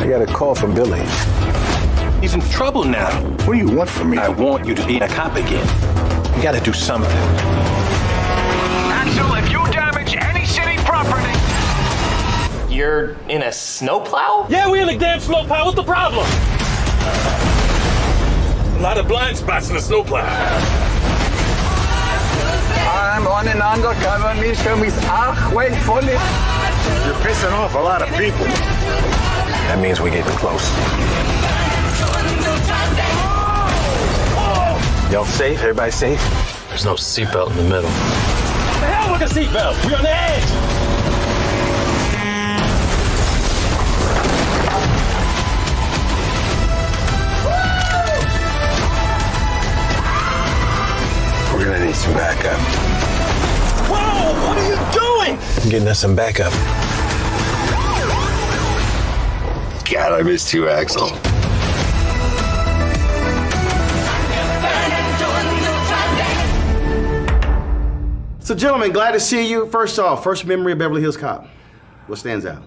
I got a call from Billy. He's in trouble now. What do you want from me? I want you to be a cop again. You gotta do something. Axel, if you damage any city property... You're in a snowplow? Yeah, we in a damn snowplow. What's the problem? A lot of blind spots in the snowplow. I'm on an undercover mission with Axel Foley. You're pissing off a lot of people. That means we're getting close. Y'all safe? Everybody safe? There's no seatbelt in the middle. What the hell with the seatbelt? We're on the edge. We're gonna need some backup. Whoa! What are you doing? I'm getting us some backup. God, I missed you, Axel. So, gentlemen, glad to see you. First off, first memory of Beverly Hills Cop. What stands out?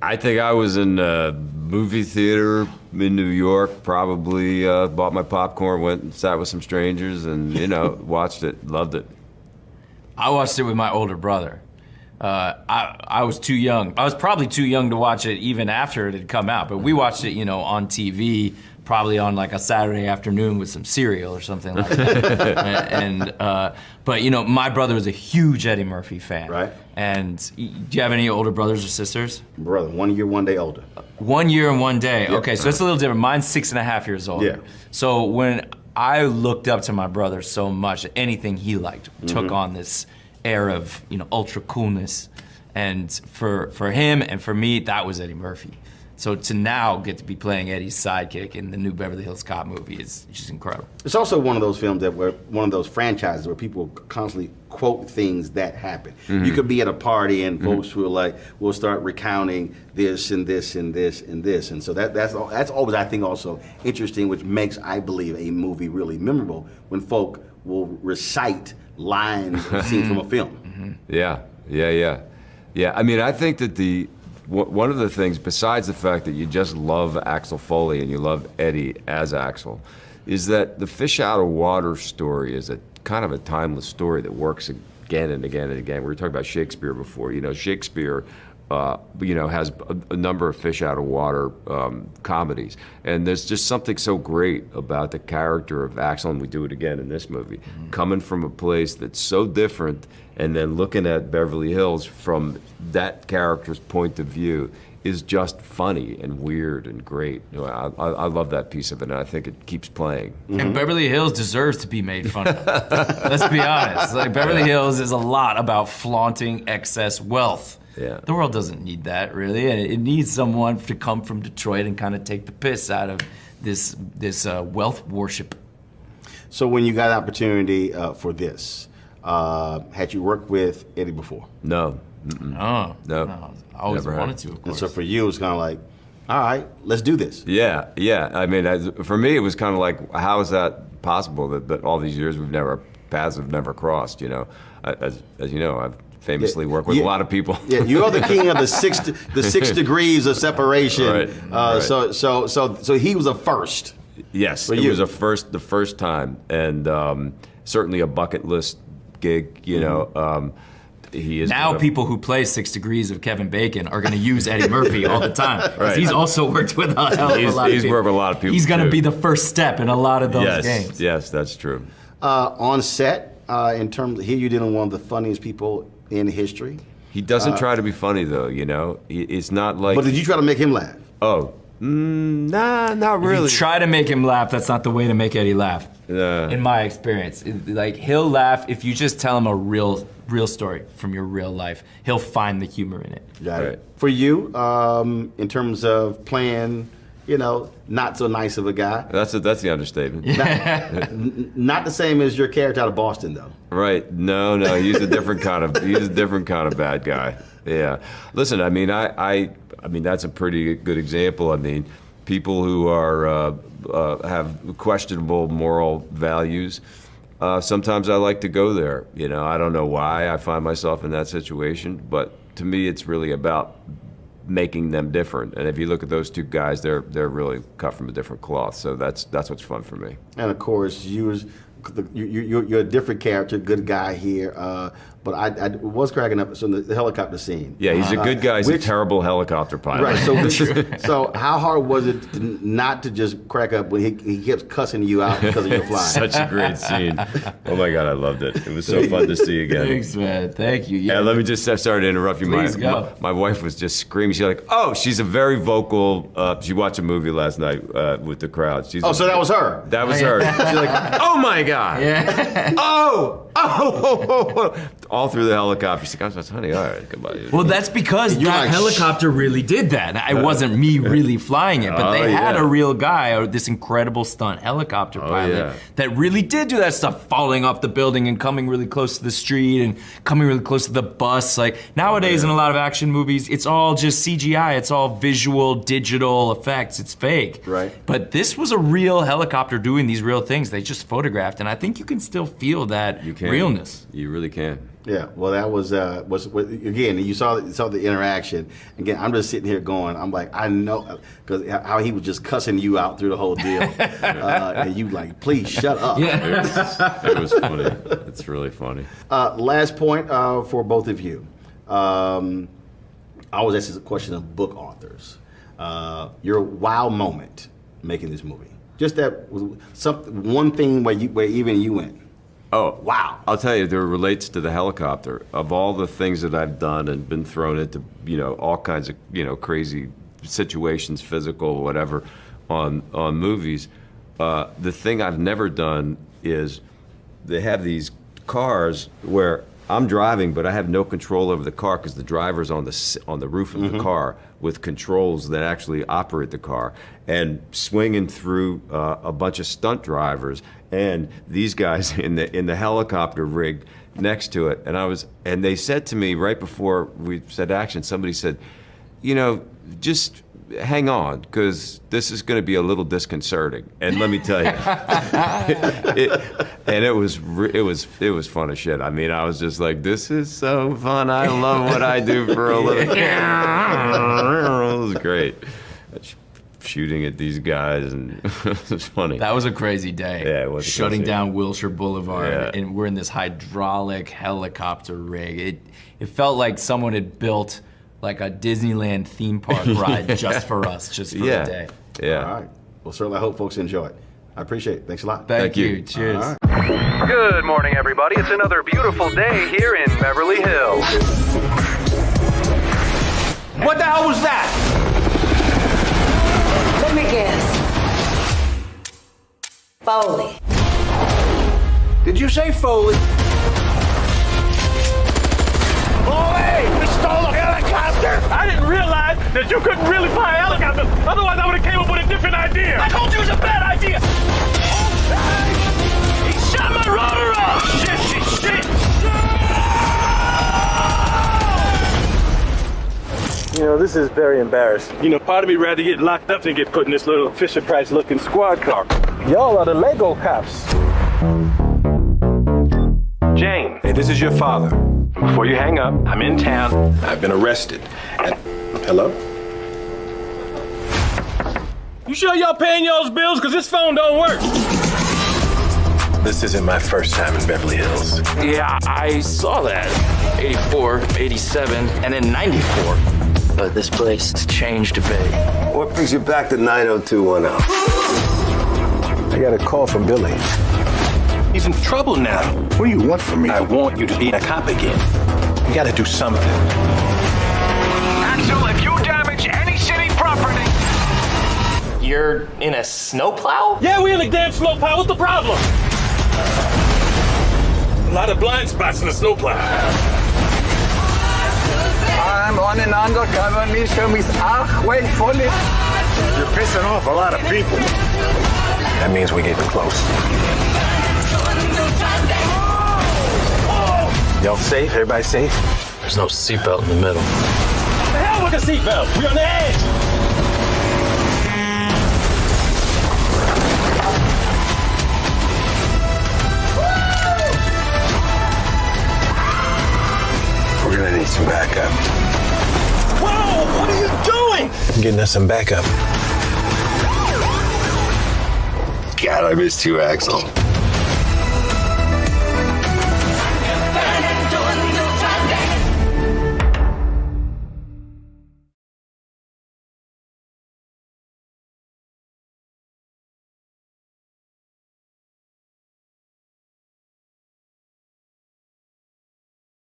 I think I was in a movie theater in New York, probably bought my popcorn, went and sat with some strangers and, you know, watched it, loved it. I watched it with my older brother. I was too young. I was probably too young to watch it even after it had come out, but we watched it, you know, on TV, probably on like a Saturday afternoon with some cereal or something like that. But you know, my brother was a huge Eddie Murphy fan. Right. And do you have any older brothers or sisters? Brother, 1 year, 1 day older. 1 year and 1 day. Yeah. Okay, so it's a little different. Mine's 6.5 years old. Yeah. So when I looked up to my brother so much, that anything he liked took on this air of, you know, ultra coolness. And for him and for me, that was Eddie Murphy. So to now get to be playing Eddie's sidekick in the new Beverly Hills Cop movie is just incredible. It's also one of those films that were one of those franchises where people constantly quote things that happen. You could be at a party and folks who are like, we'll start recounting this and this and this and this. And so that's always, I think, also interesting, which makes, I believe, a movie really memorable when folk will recite lines or scenes from a film. Yeah. I mean, I think that one of the things, besides the fact that you just love Axel Foley and you love Eddie as Axel, is that the fish out of water story is a kind of a timeless story that works again and again and again. We were talking about Shakespeare before. You know, Shakespeare, you know, has a number of fish out of water comedies, and there's just something so great about the character of Axel, and we do it again in this movie, coming from a place that's so different, and then looking at Beverly Hills from that character's point of view is just funny and weird and great. You know, I love that piece of it, and I think it keeps playing. And Beverly Hills deserves to be made fun of. Let's be honest. Like, Beverly Hills is a lot about flaunting excess wealth. Yeah. The world doesn't need that, really, and it needs someone to come from Detroit and kind of take the piss out of this wealth worship. So when you got an opportunity for this, had you worked with Eddie before? No. No. I always Never wanted had. to, of And course. so for you, it's kind of like, all right, let's do this. Yeah. I mean, for me, it was kind of like, how is that possible that all these years paths have never crossed? You know, as you know, I've famously worked with a lot of people. Yeah, you are the king of the six degrees of separation. Right. So he was a first. Yes, For it you. was the first time, and certainly a bucket list gig. You know, he is Now people who play 6 Degrees of Kevin Bacon are going to use Eddie Murphy all the time. 'Cause Right. he's also worked with a hell of a lot of people. He's worked with a lot of people. He's going to too. be the first step in a lot of those games. Yes, that's true. On set, in terms of, here you're dealing with one of the funniest people in history. He doesn't try to be funny though. You know, it's not like. But did you try to make him laugh? Oh, nah, not really. If you try to make him laugh, that's not the way to make Eddie laugh. In my experience, like, he'll laugh if you just tell him a real story from your real life. He'll find the humor in it. Got Right. it. For you, in terms of playing, you know, not so nice of a guy. That's the understatement. Not the same as your character out of Boston, though. Right? No, he's a different kind of bad guy. Yeah. Listen, I mean, I mean that's a pretty good example. I mean, people who are have questionable moral values. Sometimes I like to go there. You know, I don't know why I find myself in that situation, but to me, it's really about making them different. And if you look at those two guys, they're really cut from a different cloth. So that's what's fun for me. And of course, you're a different character, good guy here. But I was cracking up. So the helicopter scene. Yeah, he's a good guy. He's a terrible helicopter pilot. Right. So how hard was it not to just crack up when he kept cussing you out because of your flying? Such a great scene. Oh my God, I loved it. It was so fun to see again. Thanks, man. Thank you. Yeah, let me just sorry to interrupt you. Please go. My wife was just screaming. She's like, oh, she's a very vocal. She watched a movie last night with the crowd. So that was her. That was her. She's like, oh my God. Yeah. Oh. All through the helicopter. She's like, honey, all right, goodbye. Well, that's because that helicopter really did that. It wasn't me really flying it, but they had a real guy, or this incredible stunt helicopter pilot that really did do that stuff, falling off the building and coming really close to the street and coming really close to the bus. Like nowadays in a lot of action movies, it's all just CGI. It's all visual, digital effects. It's fake. Right. But this was a real helicopter doing these real things. They just photographed, and I think you can still feel that realness. You really can. Yeah, well, that was again. You saw the interaction. Again, I'm just sitting here going, I'm like, I know, because how he was just cussing you out through the whole deal, and you like, please shut up. Yeah, it was funny. It's really funny. Last point for both of you. I always ask this question of book authors. Your wow moment making this movie. Just that one thing where even you went, oh, wow. I'll tell you, it relates to the helicopter. Of all the things that I've done and been thrown into, all kinds of, crazy situations, physical, whatever, on movies, the thing I've never done is they have these cars where I'm driving, but I have no control over the car because the driver's on the roof of the car with controls that actually operate the car, and swinging through a bunch of stunt drivers and these guys in the helicopter rig next to it. And they said to me right before we said action, somebody said, just hang on, because this is going to be a little disconcerting. And let me tell you, it was fun as shit. I mean, I was just like, this is so fun. I love what I do for a living. It was great. Shooting at these guys, and it was funny. That was a crazy day. Yeah, it was. Shutting down Wilshire Boulevard, Yeah. and we're in this hydraulic helicopter rig. It felt like someone had built like a Disneyland theme park ride just for us, just for the day. Yeah. All right. Well, certainly I hope folks enjoy it. I appreciate it. Thanks a lot. Thank you. Cheers. All right. Good morning, everybody. It's another beautiful day here in Beverly Hills. What the hell was that? Let me guess. Foley. Did you say Foley? Foley! We stole a helicopter! I didn't realize that you couldn't really fly a helicopter. Otherwise, I would have came up with a different idea. I told you it was a bad idea! He shot my rotor off! Shit! This is very embarrassing. Part of me rather get locked up than get put in this little Fisher-Price looking squad car. Y'all are the Lego cops. Jane, hey, this is your father. Before you hang up, I'm in town. I've been arrested. Hello? You sure y'all paying y'all's bills? Because this phone don't work. This isn't my first time in Beverly Hills. Yeah, I saw that. 84, 87, and then 94. But this place has changed a bit. What brings you back to 90210? I got a call from Billy. He's in trouble now. What do you want from me? I want you to be a cop again. You gotta do something. Axel, if you damage any city property... You're in a snowplow? Yeah, we in a damn snowplow. What's the problem? A lot of blind spots in the snowplow. I'm on an undercover mission with Axel Foley. You're pissing off a lot of people. That means we're getting close. Y'all safe? Everybody safe? There's no seatbelt in the middle. The hell with the seatbelt? We on the edge. We're gonna need some backup. Whoa! What are you getting us some backup. God, I missed you, Axel.